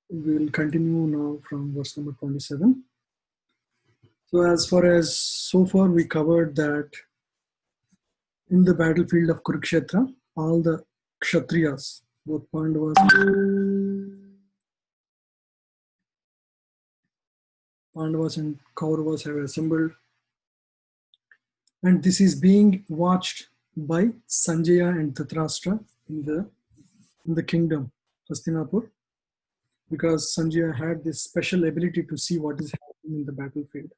We will continue now from verse number 27. So as far as so far we covered that in the battlefield of Kurukshetra, all the Kshatriyas, both Pandavas and Kauravas have assembled, and this is being watched by Sanjaya and Dhritarashtra in the kingdom Hastinapur, because Sanjaya had this special ability to see what is happening in the battlefield.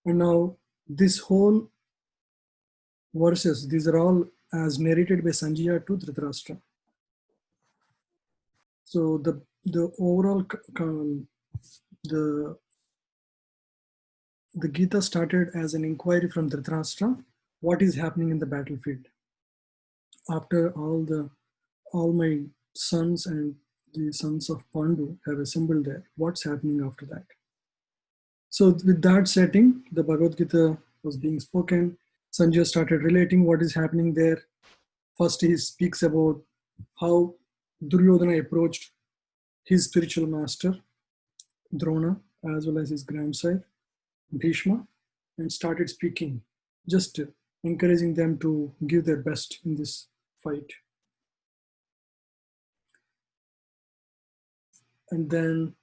And now this whole verses, these are all as narrated by Sanjaya to Dhritarashtra. So the overall the Gita started as an inquiry from Dhritarashtra, what is happening in the battlefield. After all my sons and the sons of Pandu have assembled there, what's happening after that? So with that setting, the Bhagavad Gita was being spoken. Sanjay started relating what is happening there. First he speaks about how Duryodhana approached his spiritual master, Drona, as well as his grandsire, Bhishma, and started speaking, just encouraging them to give their best in this fight. And then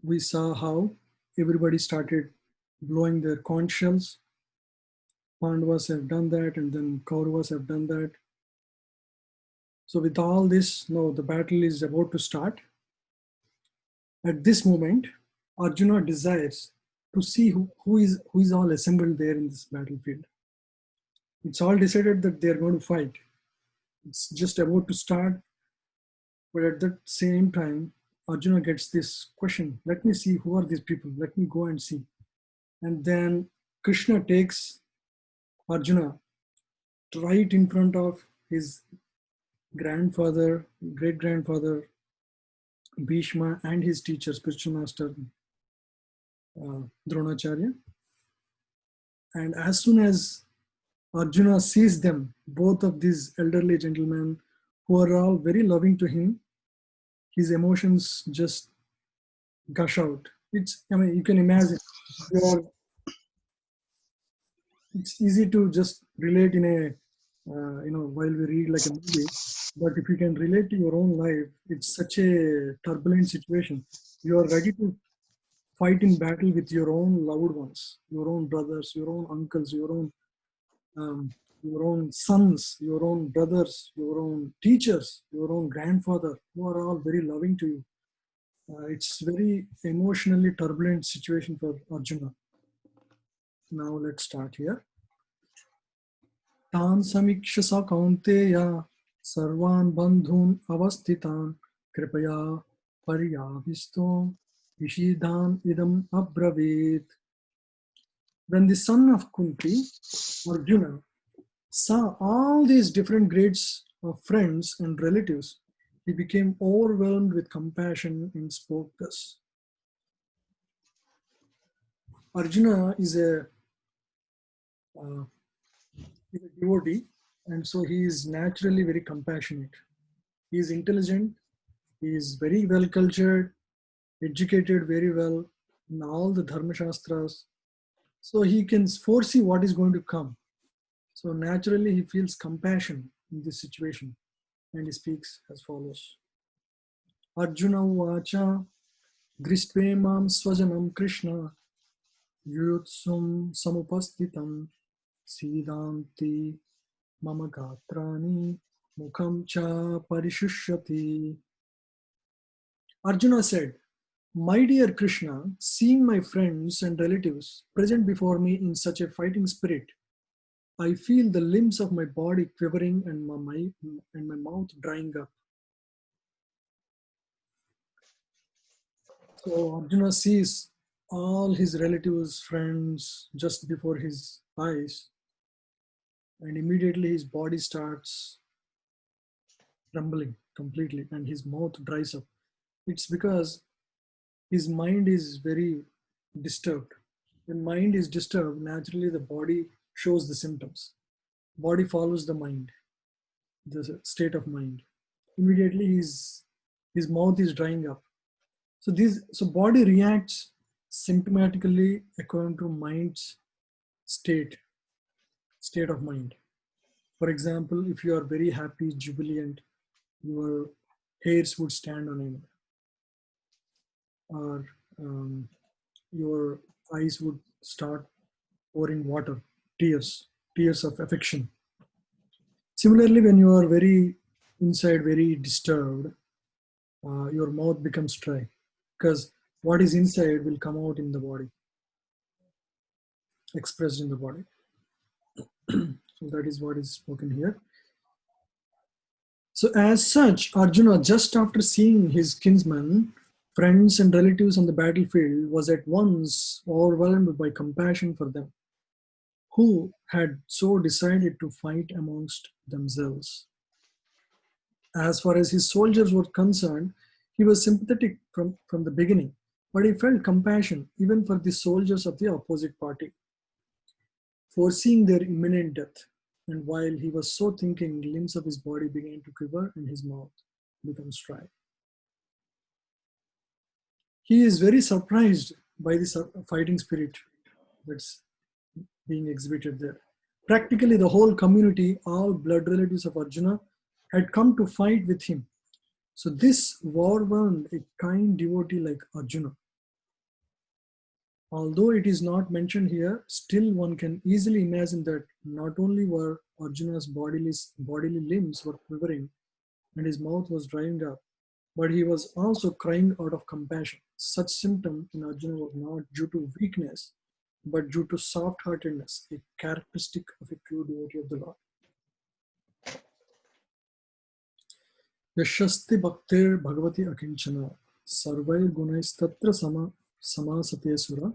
we saw how everybody started blowing their conch shells. Pandavas have done that, and then Kauravas have done that. So with all this, now the battle is about to start. At this moment, Arjuna desires to see who is all assembled there in this battlefield. It's all decided that they're going to fight. It's just about to start, but at that same time, Arjuna gets this question, let me see who are these people, let me go and see. And then Krishna takes Arjuna right in front of his grandfather, great-grandfather, Bhishma, and his teacher, spiritual master, Dronacharya. And as soon as Arjuna sees them, both of these elderly gentlemen who are all very loving to him, his emotions just gush out. You can imagine, it's easy to just relate in a, while we read like a movie, but if you can relate to your own life, it's such a turbulent situation. You are ready to fight in battle with your own loved ones, your own brothers, your own uncles, your own sons, your own brothers, your own teachers, your own grandfather, who are all very loving to you. It's very emotionally turbulent situation for Arjuna. Now let's start here. Tan samikshya sa kaunteya sarvan bandhun avasthitan kripaya paryavisto vishidan idam abravit. When the son of Kunti, Arjuna, saw all these different grades of friends and relatives, he became overwhelmed with compassion and spoke thus. Arjuna is a devotee, and so he is naturally very compassionate. He is intelligent, he is very well cultured, educated very well in all the Dharma Shastras. So he can foresee what is going to come. So naturally he feels compassion in this situation, and he speaks as follows. Arjuna Vacha Drishtve Mam Swajanam Krishna Yutsum Samupastitam Siddhanti Mama Gatrani Mukham Cha Parishushati. Arjuna said, my dear Krishna, seeing my friends and relatives present before me in such a fighting spirit, I feel the limbs of my body quivering and my mouth drying up. So Arjuna sees all his relatives, friends just before his eyes, and immediately his body starts trembling completely and his mouth dries up. It's because his mind is very disturbed. When mind is disturbed, naturally the body shows the symptoms. Body follows the mind, the state of mind. Immediately his mouth is drying up. So body reacts symptomatically according to mind's state of mind. For example, if you are very happy, jubilant, your hairs would stand on end, or your eyes would start pouring water, tears of affection. Similarly, when you are very inside, very disturbed, your mouth becomes dry because what is inside will come out in the body, expressed in the body. So that is what is spoken here. So as such, Arjuna, just after seeing his kinsmen, friends and relatives on the battlefield, was at once overwhelmed by compassion for them, who had so decided to fight amongst themselves. As far as his soldiers were concerned, he was sympathetic from the beginning, but he felt compassion even for the soldiers of the opposite party, foreseeing their imminent death. And while he was so thinking, limbs of his body began to quiver and his mouth becomes dry. He is very surprised by this fighting spirit that's being exhibited there. Practically, the whole community, all blood relatives of Arjuna, had come to fight with him. So, this warned a kind devotee like Arjuna. Although it is not mentioned here, still one can easily imagine that not only were Arjuna's bodily limbs were quivering and his mouth was drying up, but he was also crying out of compassion. Such symptom in Arjuna was not due to weakness, but due to soft-heartedness, a characteristic of a true devotee of the Lord. Yashasti bhaktir bhagavati akinchana sarvair gunaistatra samasate sura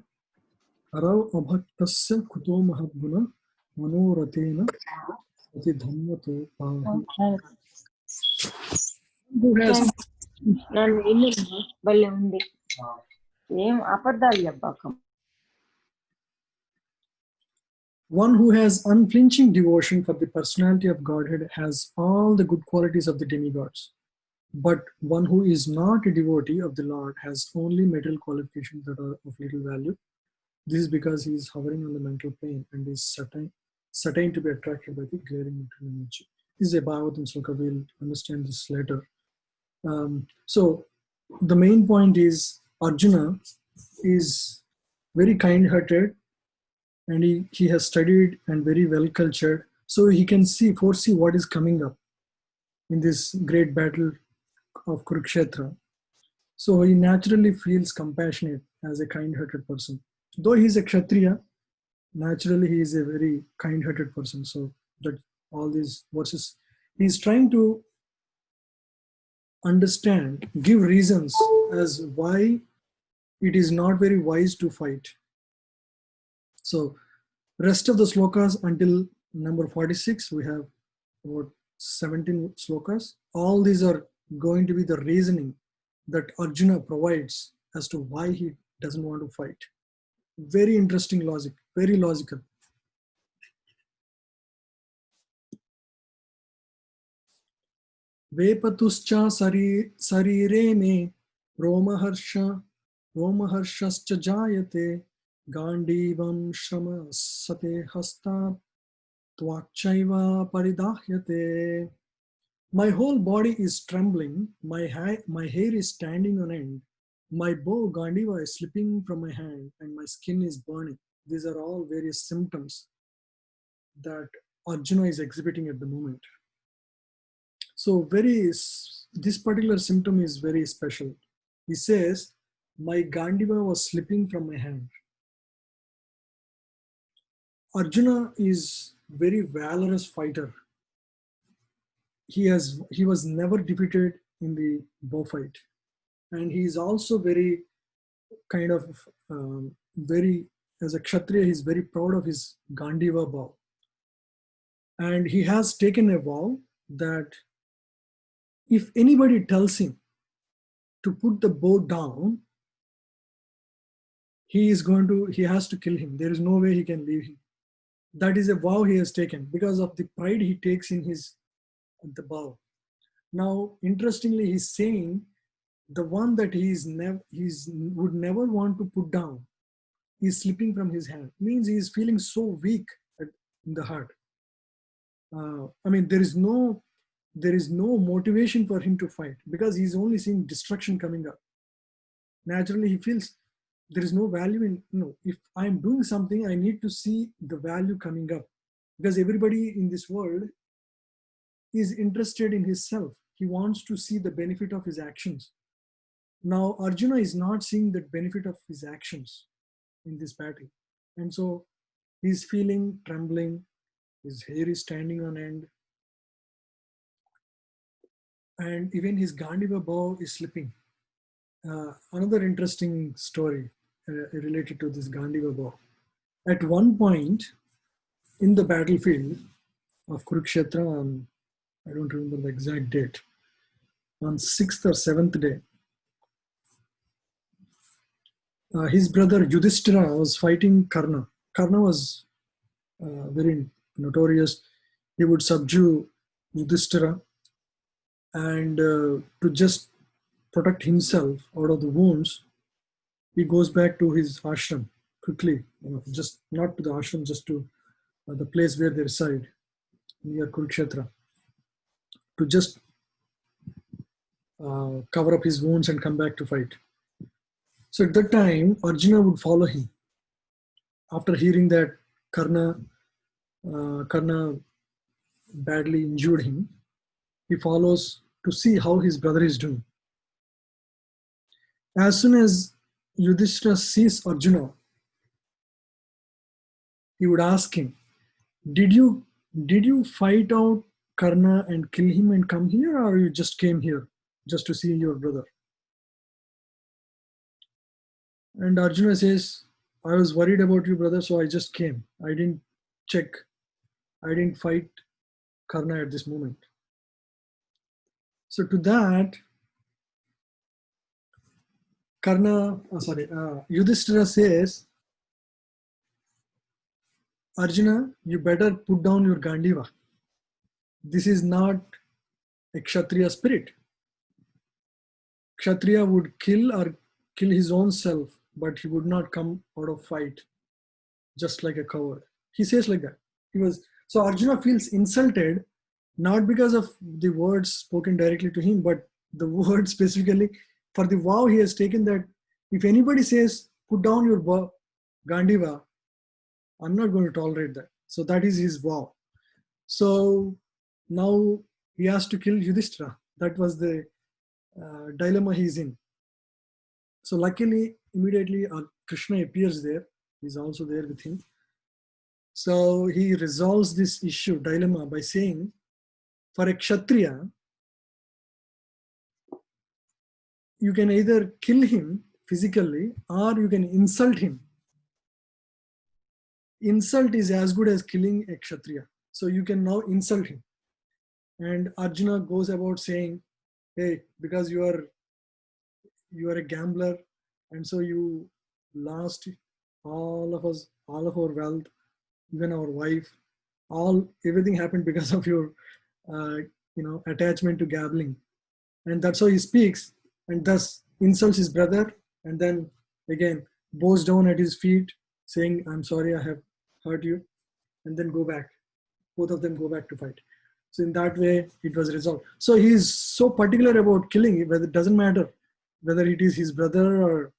harav abhaktasya kuto mahadguna manoratena ati dhammato pahi. Who has నన్ను విన్నమ్మా భలే ఉంది ఏం అబద్ధాలు చెప్పాకం One who has unflinching devotion for the personality of Godhead has all the good qualities of the demigods. But one who is not a devotee of the Lord has only material qualifications that are of little value. This is because he is hovering on the mental plane and is certain to be attracted by the glaring material energy. This is a Bhagavatam sloka. We'll understand this later. So the main point is Arjuna is very kind-hearted, and he has studied and very well cultured, so he can foresee what is coming up in this great battle of Kurukshetra. So he naturally feels compassionate as a kind-hearted person. Though he is a Kshatriya, naturally he is a very kind-hearted person. So that all these verses, he is trying to understand, give reasons as why it is not very wise to fight. So rest of the slokas until number 46, we have about 17 slokas. All these are going to be the reasoning that Arjuna provides as to why he doesn't want to fight. Very interesting logic, very logical. Vepatuscha sarire me romaharshascha jayate gandivam shrama sate hasta tvakchaiva paridahyate. My whole body is trembling, my hair is standing on end, my bow Gandiva is slipping from my hand, and my skin is burning. These are all various symptoms that Arjuna is exhibiting at the moment. So this particular symptom is very special. He says, my Gandiva was slipping from my hand. Arjuna is very valorous fighter. He was never defeated in the bow fight, and he is also very kind of very, as a Kshatriya, he's very proud of his Gandiva bow, and he has taken a vow that if anybody tells him to put the bow down, he has to kill him. There is no way he can leave him. That is a vow he has taken because of the pride he takes in the bow. Now, interestingly, he's saying the one that he's would never want to put down is slipping from his hand. Means he is feeling so weak in the heart. I mean, there is no motivation for him to fight because he's only seeing destruction coming up. Naturally, he feels there is no value in, if I'm doing something, I need to see the value coming up, because everybody in this world is interested in his self. He wants to see the benefit of his actions. Now, Arjuna is not seeing the benefit of his actions in this battle. And so he's feeling trembling, his hair is standing on end, and even his Gandiva bow is slipping. Another interesting story related to this Gandiva bow. At one point in the battlefield of Kurukshetra, I don't remember the exact date, on 6th or 7th day, his brother Yudhishthira was fighting Karna. Karna was very notorious. He would subdue Yudhishthira, and to just protect himself out of the wounds, he goes back to his ashram quickly, just not to the ashram, just to the place where they reside near Kurukshetra, to just cover up his wounds and come back to fight. So at that time, Arjuna would follow him. After hearing that Karna badly injured him, he follows to see how his brother is doing. As soon as Yudhishthira sees Arjuna, he would ask him, did you fight out Karna and kill him and come here, or you just came here just to see your brother? And Arjuna says, I was worried about you, brother, so I just came. I didn't fight Karna at this moment. So to that, Yudhishthira says, Arjuna, you better put down your Gandiva. This is not a Kshatriya spirit. Kshatriya would kill his own self, but he would not come out of fight just like a coward. He says like that. So Arjuna feels insulted, not because of the words spoken directly to him, but the word specifically for the vow he has taken, that if anybody says, put down your Gandiva, I'm not going to tolerate that. So that is his vow. So now he has to kill Yudhishthira. That was the dilemma he's in. So luckily, immediately Krishna appears there. He's also there with him. So he resolves this dilemma, by saying, for a Kshatriya, you can either kill him physically or you can insult him. Insult is as good as killing a Kshatriya. So you can now insult him. And Arjuna goes about saying, hey, because you are a gambler, and so you lost all of our wealth, even our wife, everything happened because of your attachment to gambling. And that's how he speaks, and thus insults his brother, and then again bows down at his feet, saying, I'm sorry I have hurt you, and then both of them go back to fight. So in that way it was resolved. So he is so particular about killing, whether it doesn't matter whether it is his brother or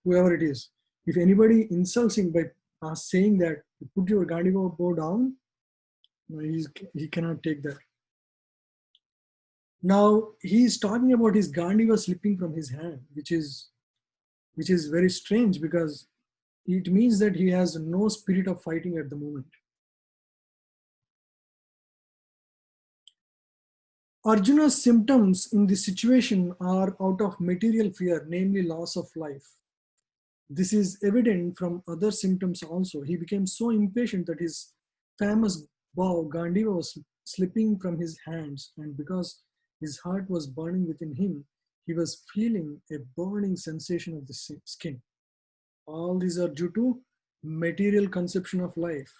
whoever it is. If anybody insults him by saying that, put your Gandiva bow down, he cannot take that. Now he is talking about his Gandiva slipping from his hand, which is very strange, because it means that he has no spirit of fighting at the moment. Arjuna's symptoms in this situation are out of material fear, namely loss of life. This is evident from other symptoms also. He became so impatient that his famous bow, Gandiva, was slipping from his hands, and because his heart was burning within him, he was feeling a burning sensation of the skin. All these are due to material conception of life.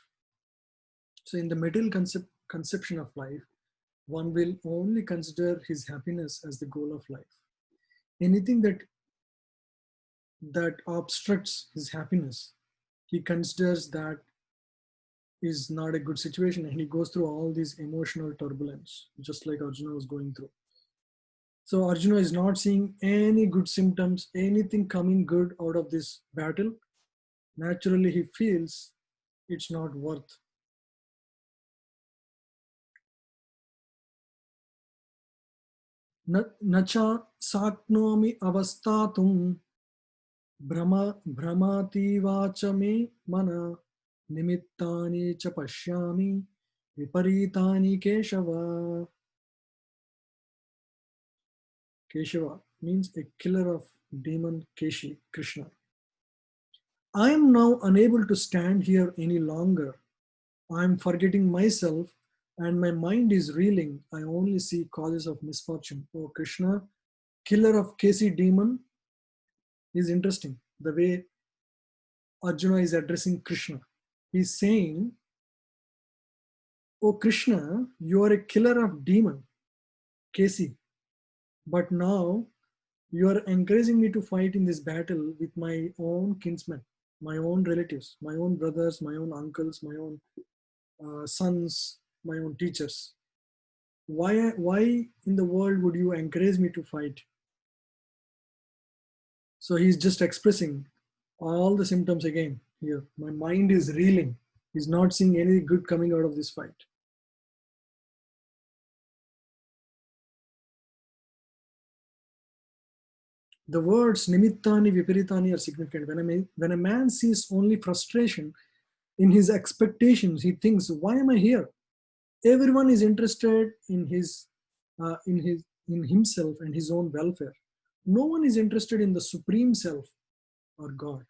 So in the material conception of life, one will only consider his happiness as the goal of life. anything that obstructs his happiness, he considers that is not a good situation, and he goes through all these emotional turbulence, just like Arjuna was going through. So Arjuna is not seeing any good symptoms, anything coming good out of this battle. Naturally, he feels it's not worth. Nacha saknomi avastatum भ्रमातीवाच मे मन निमित्तानि च पश्यामि विपरीतानि Keshav. Keshava means a killer of demon Keshi, Krishna. I am now unable to stand here any longer. I am forgetting myself and my mind is reeling. I only see causes of misfortune. Oh Krishna, killer of Keshi demon, is interesting. The way Arjuna is addressing Krishna. He's saying, oh Krishna, you are a killer of demon, Kesi. But now you are encouraging me to fight in this battle with my own kinsmen, my own relatives, my own brothers, my own uncles, my own sons, my own teachers. Why in the world would you encourage me to fight? So he's just expressing all the symptoms again here. My mind is reeling. He's not seeing any good coming out of this fight. The words nimittani viparitani are significant. When a man sees only frustration in his expectations, he thinks, why am I here? Everyone is interested in himself and his own welfare. No one is interested in the supreme self or God.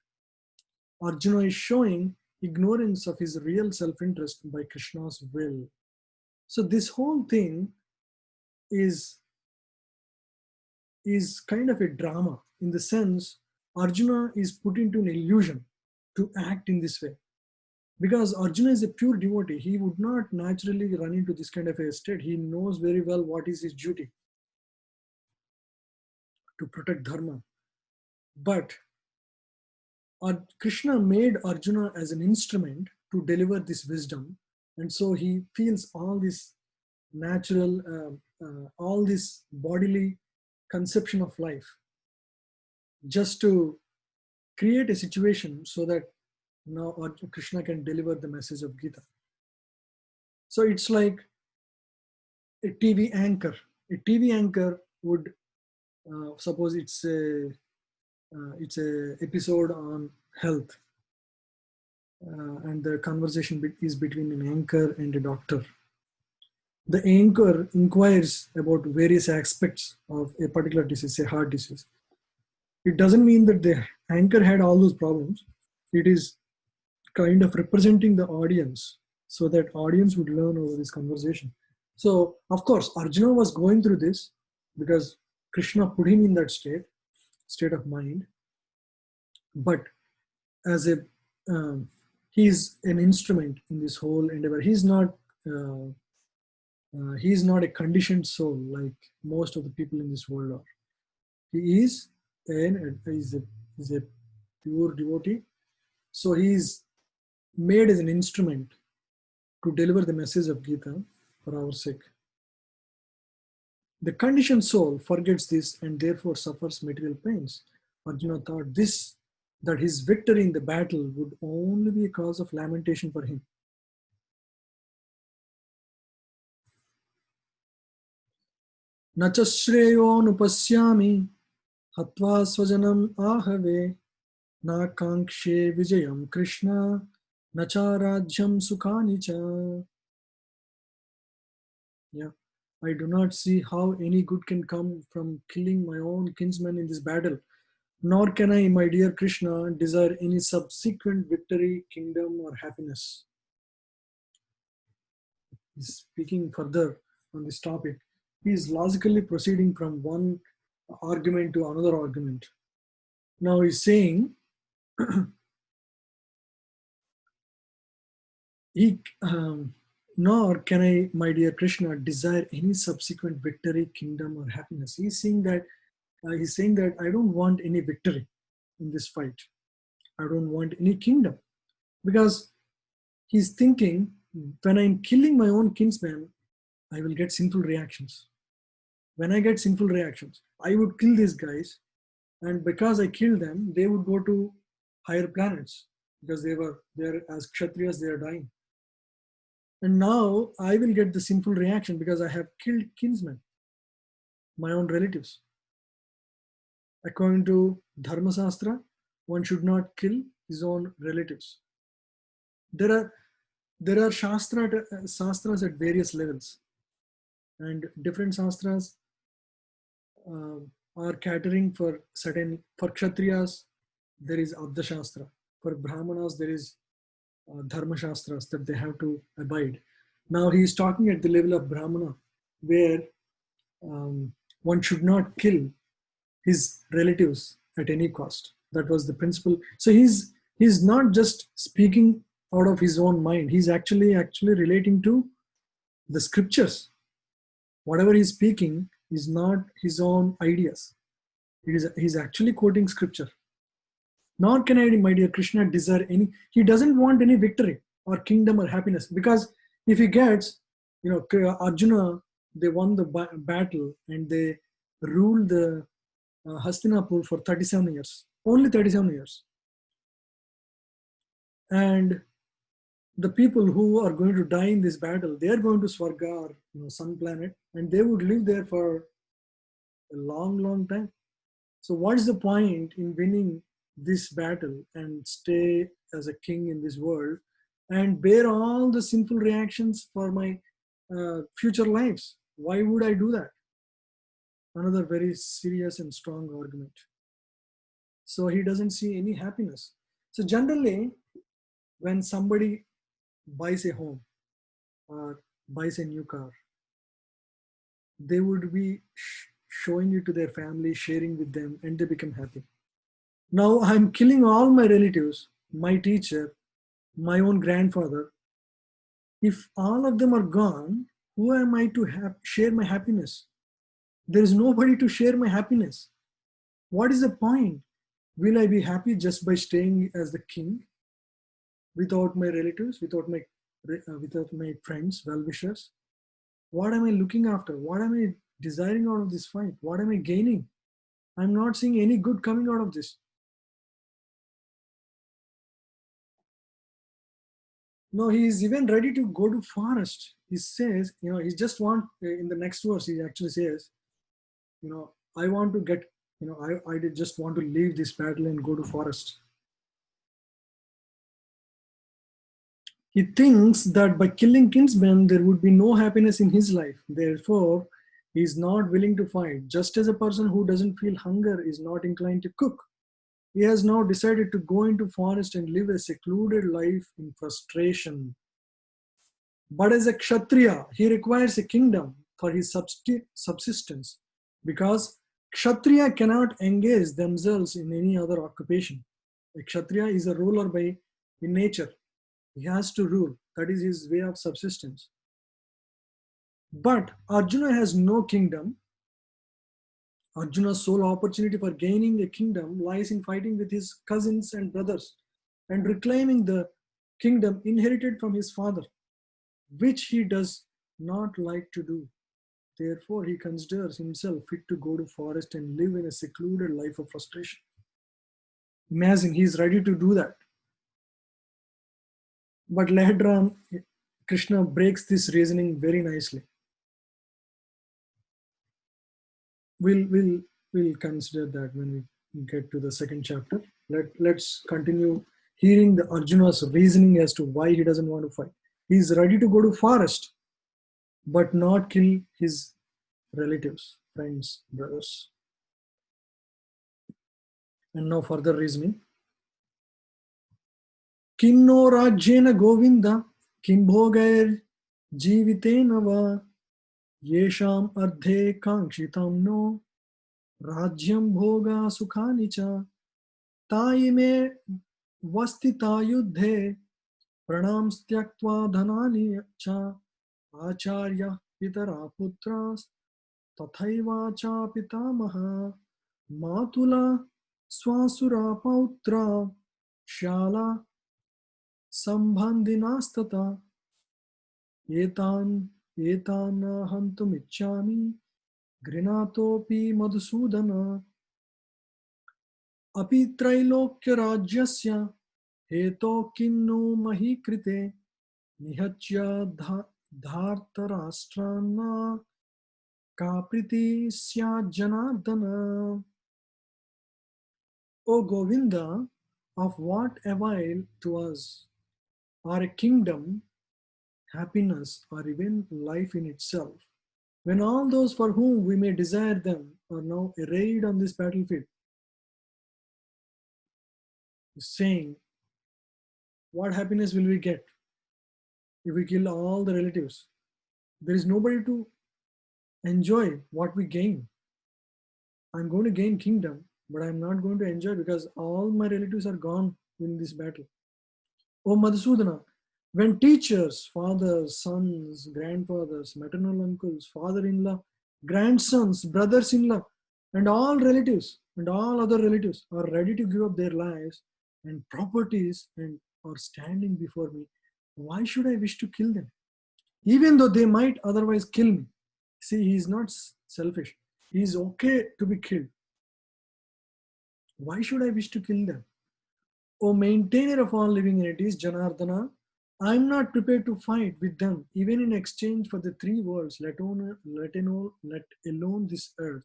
Arjuna is showing ignorance of his real self-interest by Krishna's will. So this whole thing is kind of a drama, in the sense Arjuna is put into an illusion to act in this way. Because Arjuna is a pure devotee, he would not naturally run into this kind of a state. He knows very well what is his duty, to protect dharma. But Krishna made Arjuna as an instrument to deliver this wisdom, and so he feels all this natural, all this bodily conception of life, just to create a situation so that now Krishna can deliver the message of Gita. So it's like a TV anchor. A TV anchor would, suppose it's a episode on health, and the conversation is between an anchor and a doctor. The anchor inquires about various aspects of a particular disease, say heart disease. It doesn't mean that the anchor had all those problems. It is kind of representing the audience so that audience would learn over this conversation. So of course Arjuna was going through this because Krishna put him in that state of mind. But as a he's an instrument in this whole endeavor. He's not a conditioned soul like most of the people in this world are. He is a pure devotee. So he is made as an instrument to deliver the message of Gita for our sake. The conditioned soul forgets this and therefore suffers material pains. Arjuna thought that his victory in the battle would only be a cause of lamentation for him. Nacha shreyo nupasyami hatva swajanam ahave na kankshe vijayam Krishna nacha rajyam sukhani cha. Yeah, I do not see how any good can come from killing my own kinsmen in this battle. Nor can I, my dear Krishna, desire any subsequent victory, kingdom, or happiness. He's speaking further on this topic. He is logically proceeding from one argument to another argument. Now he's saying, nor can I, my dear Krishna, desire any subsequent victory, kingdom, or happiness. He's saying that He's saying that I don't want any victory in this fight. I don't want any kingdom. Because he's thinking, when I'm killing my own kinsman, I will get sinful reactions. When I get sinful reactions, I would kill these guys, and because I killed them, they would go to higher planets because they're as kshatriyas, they are dying. And now I will get the sinful reaction because I have killed kinsmen, my own relatives. According to Dharma Shastra, one should not kill his own relatives. There are shastras at various levels, and different shastras uh, are catering for certain. For Kshatriyas, there is Abda Shastra. For Brahmanas, there is Dharma Shastras that they have to abide. Now he is talking at the level of Brahmana, where one should not kill his relatives at any cost. That was the principle. So he's not just speaking out of his own mind. He's actually relating to the scriptures. Whatever he's speaking is not his own ideas. He's actually quoting scripture. Nor can I, my dear Krishna, desire any. He doesn't want any victory or kingdom or happiness, because if he gets, Arjuna, they won the battle and they ruled the Hastinapur for 37 years, only 37 years. And the people who are going to die in this battle, they are going to Swarga or some planet, and they would live there for a long, long time. So what is the point in winning this battle and stay as a king in this world and bear all the sinful reactions for my future lives? Why would I do that? Another very serious and strong argument. So he doesn't see any happiness. So generally, when somebody buys a home or buys a new car, they would be showing it to their family, sharing with them, and they become happy. Now I'm killing all my relatives, my teacher, my own grandfather. If all of them are gone, who am I to share my happiness? There is nobody to share my happiness. What is the point? Will I be happy just by staying as the king without my relatives, without my friends, well-wishers? What am I looking after? What am I desiring out of this fight? What am I gaining? I'm not seeing any good coming out of this. No, he is even ready to go to forest. He says, he just want, in the next verse, he actually says, I want to get, I did just want to leave this battle and go to forest. He thinks that by killing kinsmen, there would be no happiness in his life. Therefore, he is not willing to fight. Just as a person who doesn't feel hunger is not inclined to cook, he has now decided to go into forest and live a secluded life in frustration. But as a Kshatriya, he requires a kingdom for his subsistence, because Kshatriya cannot engage themselves in any other occupation. A Kshatriya is a ruler in nature. He has to rule. That is his way of subsistence. But Arjuna has no kingdom. Arjuna's sole opportunity for gaining a kingdom lies in fighting with his cousins and brothers and reclaiming the kingdom inherited from his father, which he does not like to do. Therefore, he considers himself fit to go to forest and live in a secluded life of frustration. Imagine, he is ready to do that. But later on, Krishna breaks this reasoning very nicely. We'll consider that when we get to the second chapter. Let's continue hearing the Arjuna's reasoning as to why he doesn't want to fight. He's ready to go to forest, but not kill his relatives, friends, brothers. And now further reasoning. Kinno rajyena govinda kim bhogair jivitena va yesham ardhe kankshitam no rajyam bhoga sukhani cha taime vastita yuddhe pranam styaktva dhanani cha acharya pitara putras tathaiva cha pitamaha. Matula swasura pautra shala sambandhinastata etan etana hantumichami grinatopi madhusudana api trailokya rajyasya heto kinno mahikrite nihachya dhartarashtrana kapriti sya janardana. O Govinda, of what avail to us are a kingdom, happiness, or even life in itself, when all those for whom we may desire them are now arrayed on this battlefield? Saying, what happiness will we get if we kill all the relatives? There is nobody to enjoy what we gain. I'm going to gain kingdom, but I'm not going to enjoy because all my relatives are gone in this battle. O Madhusudana, when teachers, fathers, sons, grandfathers, maternal uncles, father-in-law, grandsons, brothers-in-law, and all relatives and all other relatives are ready to give up their lives and properties and are standing before me, why should I wish to kill them? Even though they might otherwise kill me. See, he is not selfish. He is okay to be killed. Why should I wish to kill them? O maintainer of all living entities, Janardana, I am not prepared to fight with them, even in exchange for the three worlds, let alone this earth.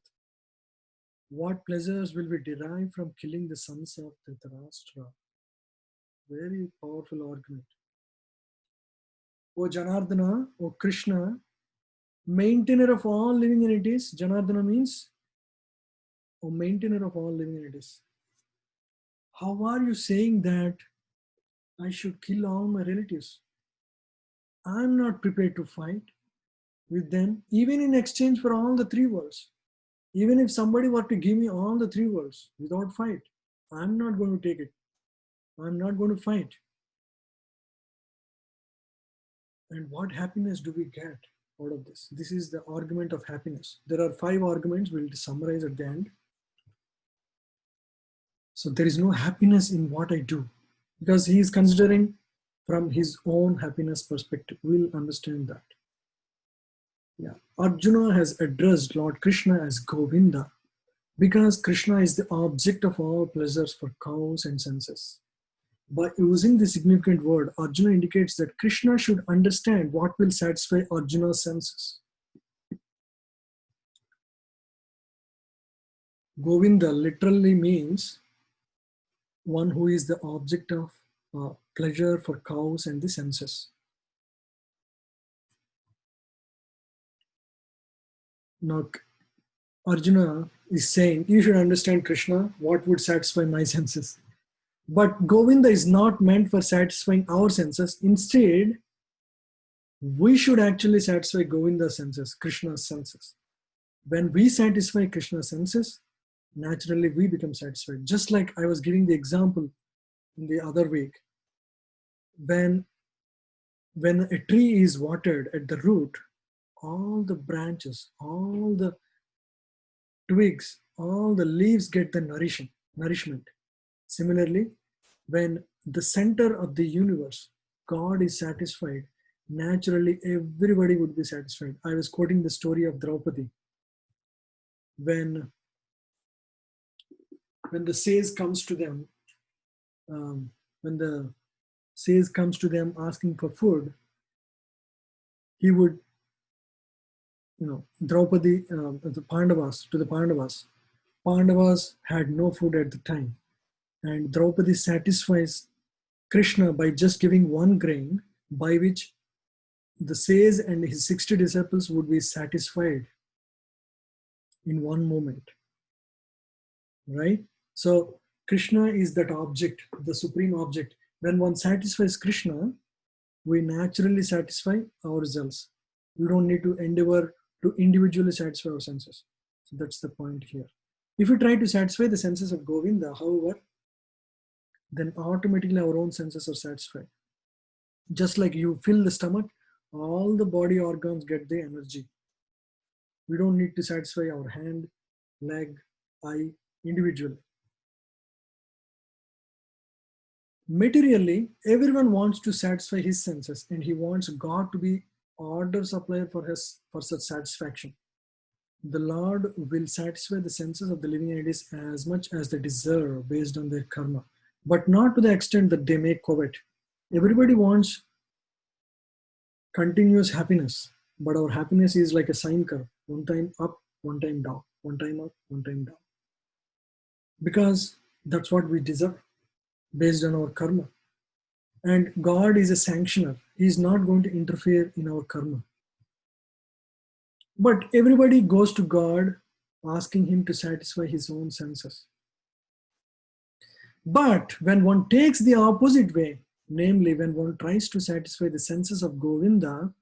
What pleasures will we derive from killing the sons of Dhritarashtra? Very powerful argument. O Janardana, O Krishna, maintainer of all living entities, Janardana means O maintainer of all living entities. How are you saying that I should kill all my relatives? I'm not prepared to fight with them, even in exchange for all the three worlds. Even if somebody were to give me all the three worlds without fight, I'm not going to take it. I'm not going to fight. And what happiness do we get out of this? This is the argument of happiness. There are 5 arguments we'll summarize at the end. So there is no happiness in what I do, because he is considering from his own happiness perspective. We'll understand that. Yeah. Arjuna has addressed Lord Krishna as Govinda because Krishna is the object of all pleasures for cows and senses. By using the significant word, Arjuna indicates that Krishna should understand what will satisfy Arjuna's senses. Govinda literally means one who is the object of pleasure for cows and the senses. Now, Arjuna is saying, you should understand Krishna, what would satisfy my senses. But Govinda is not meant for satisfying our senses. Instead, we should actually satisfy Govinda's senses, Krishna's senses. When we satisfy Krishna's senses, naturally we become satisfied. Just like I was giving the example in the other week, when a tree is watered at the root, all the branches, all the twigs, all the leaves get the nourishment. Similarly, when the center of the universe, God is satisfied, naturally everybody would be satisfied. I was quoting the story of Draupadi. When the sage comes to them, when the sage comes to them asking for food, he would, Draupadi, the Pandavas had no food at the time. And Draupadi satisfies Krishna by just giving one grain, by which the sage and his 60 disciples would be satisfied in one moment. Right? So Krishna is that object, the supreme object. When one satisfies Krishna, we naturally satisfy ourselves. We don't need to endeavor to individually satisfy our senses. So that's the point here. If we try to satisfy the senses of Govinda, however, then automatically our own senses are satisfied. Just like you fill the stomach, all the body organs get the energy. We don't need to satisfy our hand, leg, eye, individually. Materially, everyone wants to satisfy his senses, and he wants God to be order supplier for such satisfaction. The Lord will satisfy the senses of the living entities as much as they deserve based on their karma, but not to the extent that they may covet. Everybody wants continuous happiness, but our happiness is like a sine curve, one time up, one time down, one time up, one time down, because that's what we deserve based on our karma. And God is a sanctioner. He is not going to interfere in our karma. But everybody goes to God asking him to satisfy his own senses. But when one takes the opposite way, namely when one tries to satisfy the senses of Govinda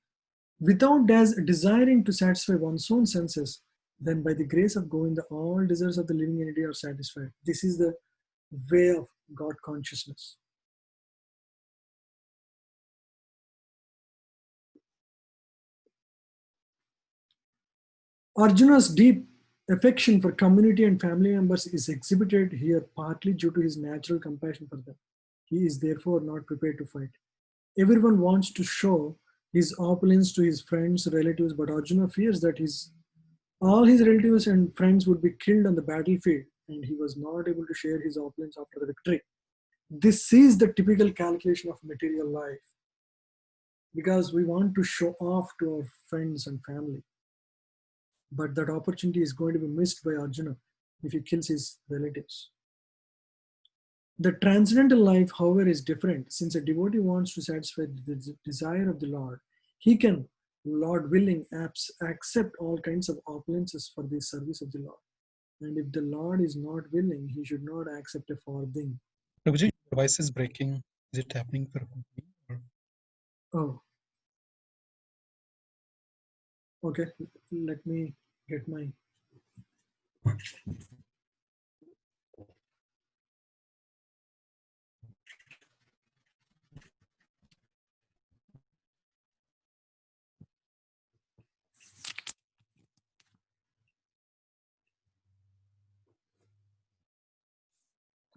without desiring to satisfy one's own senses, then by the grace of Govinda, all desires of the living entity are satisfied. This is the way of God consciousness. Arjuna's deep affection for community and family members is exhibited here partly due to his natural compassion for them. He is therefore not prepared to fight. Everyone wants to show his opulence to his friends, relatives, but Arjuna fears that all his relatives and friends would be killed on the battlefield, and he was not able to share his opulence after the victory. This is the typical calculation of material life, because we want to show off to our friends and family. But that opportunity is going to be missed by Arjuna if he kills his relatives. The transcendental life, however, is different. Since a devotee wants to satisfy the desire of the Lord, he can, Lord willing, accept all kinds of opulences for the service of the Lord. And if the Lord is not willing, he should not accept a farthing. Prabhuji, your voice is breaking. Is it happening for me? Oh, okay. Let me get my.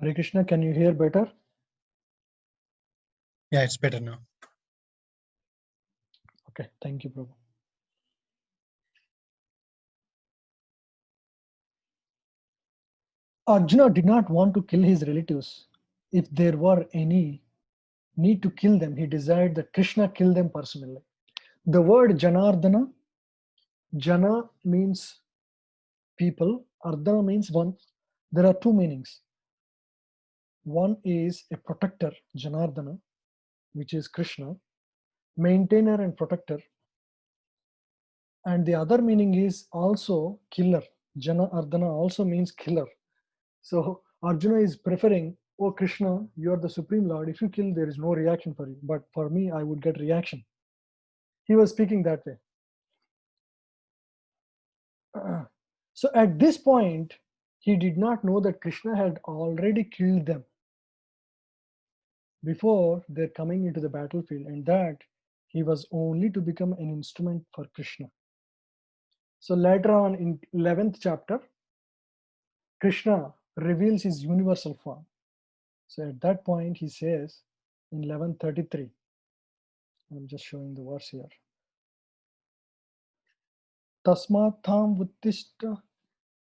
Hare Krishna, can you hear better? Yeah, it's better now. Okay, thank you, Prabhu. Arjuna did not want to kill his relatives. If there were any need to kill them, he desired that Krishna kill them personally. The word Janardana, Jana means people, Ardhana means one. There are two meanings. One is a protector, Janardana, which is Krishna, maintainer and protector. And the other meaning is also killer. Jana Ardhana also means killer. So Arjuna is preferring, oh Krishna, you are the Supreme Lord. If you kill, there is no reaction for you. But for me, I would get reaction. He was speaking that way. So at this point, he did not know that Krishna had already killed them before they're coming into the battlefield, and that he was only to become an instrument for Krishna. So later on in 11th chapter, Krishna reveals his universal form. So at that point, he says in 11:33, I'm just showing the verse here. Tasmat tham uttishta,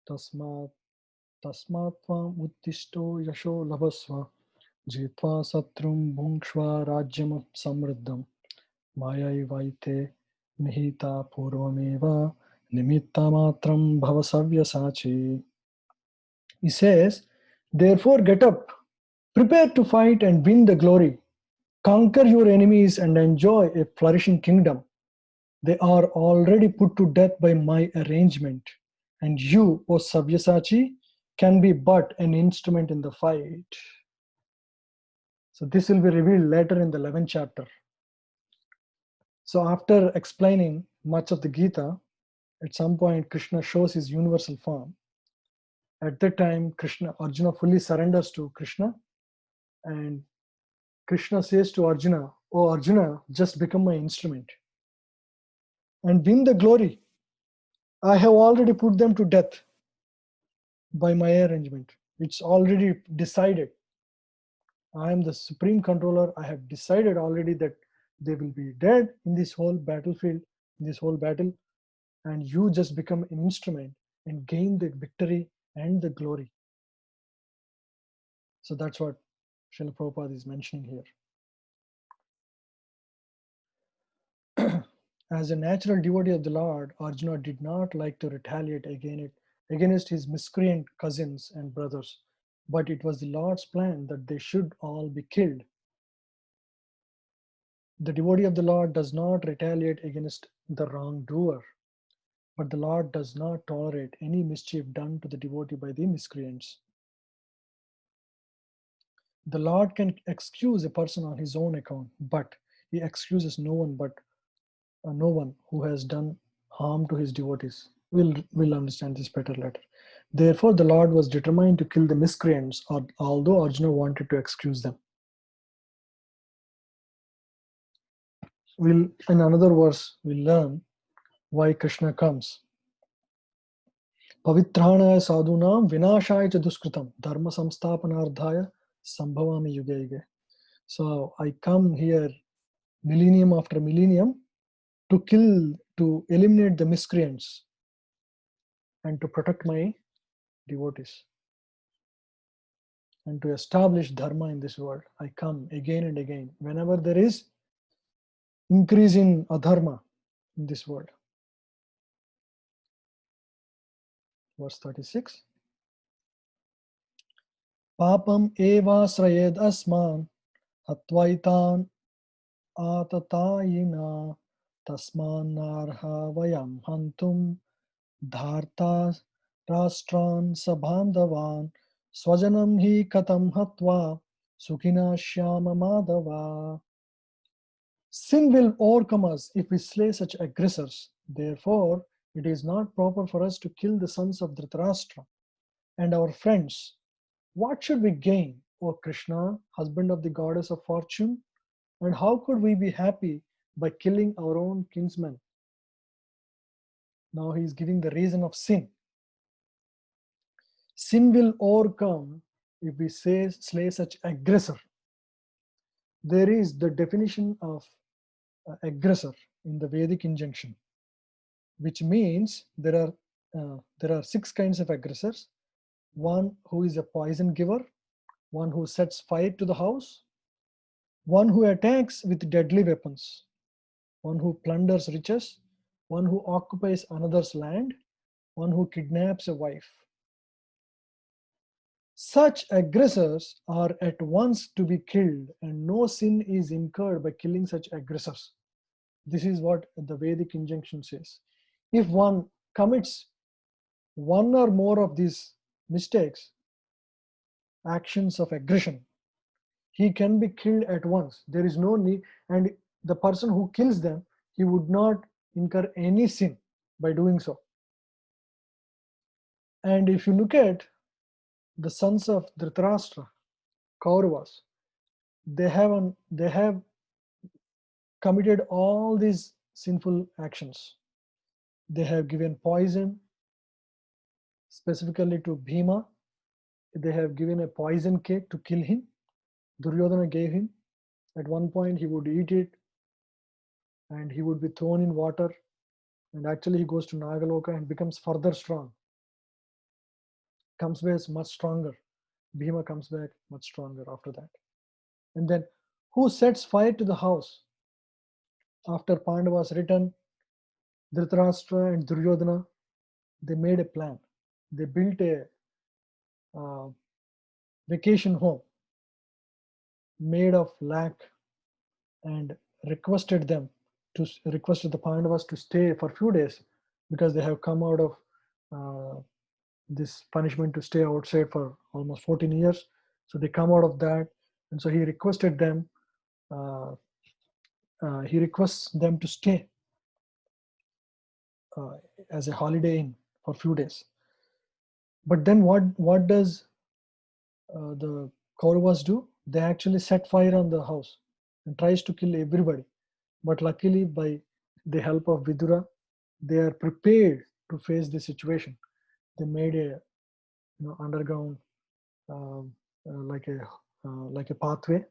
tasmat tvam uttishto yasho labhasva, jitva satrum bhungshva rajyam samriddham, maya vaite nihita purvameva nimitta matram bhavasavya sachi. He says, therefore get up, prepare to fight and win the glory. Conquer your enemies and enjoy a flourishing kingdom. They are already put to death by my arrangement, and you, O Sabyasachi, can be but an instrument in the fight. So this will be revealed later in the 11th chapter. So after explaining much of the Gita, at some point Krishna shows his universal form. At that time, Arjuna fully surrenders to Krishna, and Krishna says to Arjuna, oh Arjuna, just become my instrument and win the glory. I have already put them to death. by my arrangement. It's already decided. I am the supreme controller. I have decided already that they will be dead in this whole battlefield, in this whole battle, and you just become an instrument and gain the victory and the glory. So that's what Srila Prabhupada is mentioning here. As a natural devotee of the Lord, Arjuna did not like to retaliate against his miscreant cousins and brothers, but it was the Lord's plan that they should all be killed. The devotee of the Lord does not retaliate against the wrongdoer, but the Lord does not tolerate any mischief done to the devotee by the miscreants. The Lord can excuse a person on his own account, but he excuses no one who has done harm to his devotees. We'll understand this better later. Therefore, the Lord was determined to kill the miscreants, although Arjuna wanted to excuse them. In another verse, we'll learn why Krishna comes. Pavitrhanaya sadhunam vinashaya cha duskritam dharma samsthapanardhaya sambhavami yuge yuge. So I come here millennium after millennium to eliminate the miscreants and to protect my devotees and to establish dharma in this world. I come again and again whenever there is increase in adharma in this world. Verse 36. Papam eva srayed asman hatvaitan atatayina tasman narha vayam hantum dharta rastran sabhandhavan swajanam hi katam hatva sukhina shyama madhava. Sin will overcome us if we slay such aggressors. Therefore, it is not proper for us to kill the sons of Dhritarashtra and our friends. What should we gain, O Krishna, husband of the goddess of fortune? And how could we be happy by killing our own kinsmen? Now he is giving the reason of sin. Sin will overcome if we slay such aggressor. There is the definition of aggressor in the Vedic injunction, which means there are 6 kinds of aggressors. One who is a poison giver, one who sets fire to the house, one who attacks with deadly weapons, one who plunders riches, one who occupies another's land, one who kidnaps a wife. Such aggressors are at once to be killed, and no sin is incurred by killing such aggressors. This is what the Vedic injunction says. If one commits one or more of these mistakes, actions of aggression, he can be killed at once. There is no need, and the person who kills them, he would not incur any sin by doing so. And if you look at the sons of Dhritarashtra, Kauravas, they have committed all these sinful actions. They have given poison specifically to Bhima. They have given a poison cake to kill him. Duryodhana gave him. At one point he would eat it and he would be thrown in water, and actually he goes to Nagaloka and becomes further strong. Comes back much stronger. Bhima comes back much stronger after that. And then who sets fire to the house? After Pandavas returned, Dhritarashtra and Duryodhana, they made a plan. They built a vacation home made of lac and requested the Pandavas to stay for a few days because they have come out of this punishment to stay outside for almost 14 years. So they come out of that, and so he requested them. He requests them to stay as a holiday inn for a few days. But then what does the Kauravas do? They actually set fire on the house and tries to kill everybody. But luckily, by the help of Vidura, they are prepared to face the situation. They made a underground, like a pathway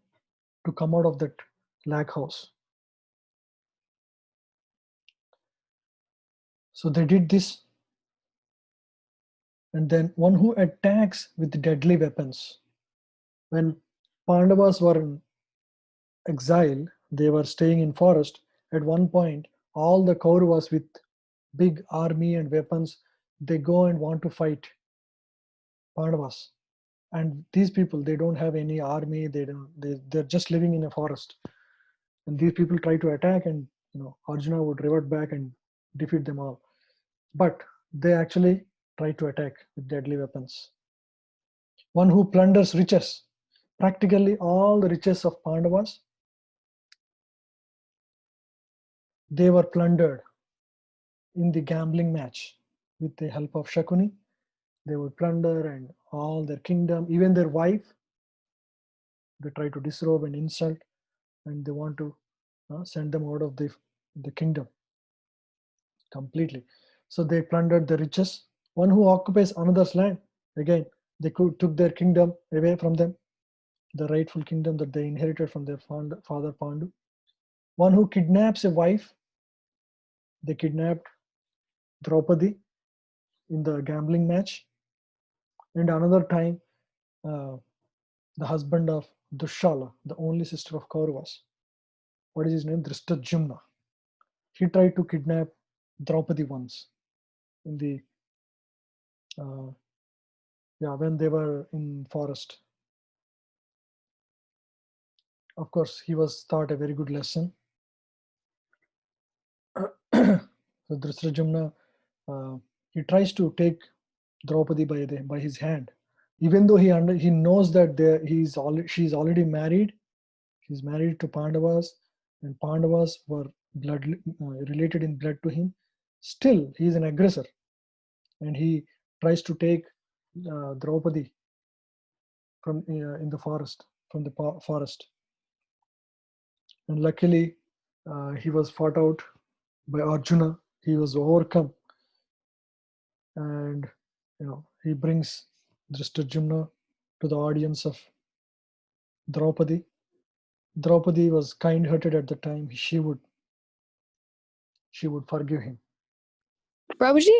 to come out of that lag house. So they did this, and then one who attacks with deadly weapons. When Pandavas were in exile, they were staying in forest. At one point, all the Kauravas with big army and weapons, they go and want to fight Pandavas. And these people, they don't have any army. They're just living in a forest. And these people try to attack, and Arjuna would revert back and defeat them all. But they actually try to attack with deadly weapons. One who plunders riches. Practically all the riches of Pandavas, they were plundered in the gambling match with the help of Shakuni. They would plunder and all their kingdom, even their wife, they try to disrobe and insult, and they want to send them out of the kingdom completely. So they plundered the riches. One who occupies another's land, again, they took their kingdom away from them, the rightful kingdom that they inherited from their father Pandu. One who kidnaps a wife, they kidnapped Draupadi in the gambling match. And another time, the husband of Dushala, the only sister of Kauravas, what is his name? Drishtajumna. He tried to kidnap Draupadi once in the when they were in forest. Of course, he was taught a very good lesson. So Drishtajumna, he tries to take Draupadi by his hand, even though he knows that she's already married. She's married to Pandavas, and Pandavas were related in blood to him. Still, he is an aggressor, and he tries to take Draupadi from in the forest, from the forest. And luckily, he was fought out by Arjuna. He was overcome, and he brings Drishtajumna to the audience of Draupadi. Draupadi was kind-hearted at the time. She would forgive him. Prabhuji,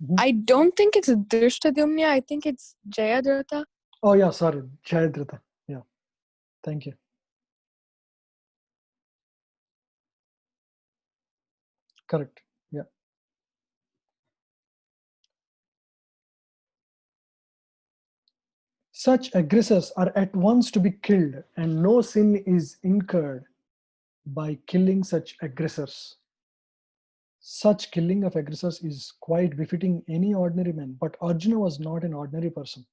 Mhm. I don't think it's Drishtadyumna. I think it's Jayadratha. Oh yeah, sorry, Jayadratha. Yeah, thank you. Correct. Yeah. Such aggressors are at once to be killed, and no sin is incurred by killing such aggressors. Such killing of aggressors is quite befitting any ordinary man, but Arjuna was not an ordinary person.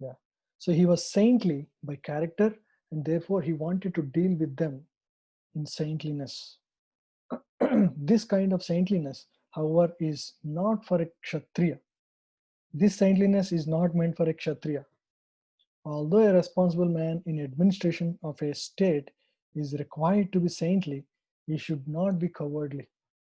Yeah. So he was saintly by character, and therefore he wanted to deal with them in saintliness. This kind of saintliness, however, is not for a Kshatriya. This saintliness is not meant for a Kshatriya. Although a responsible man in administration of a state is required to be saintly, he should not be cowardly.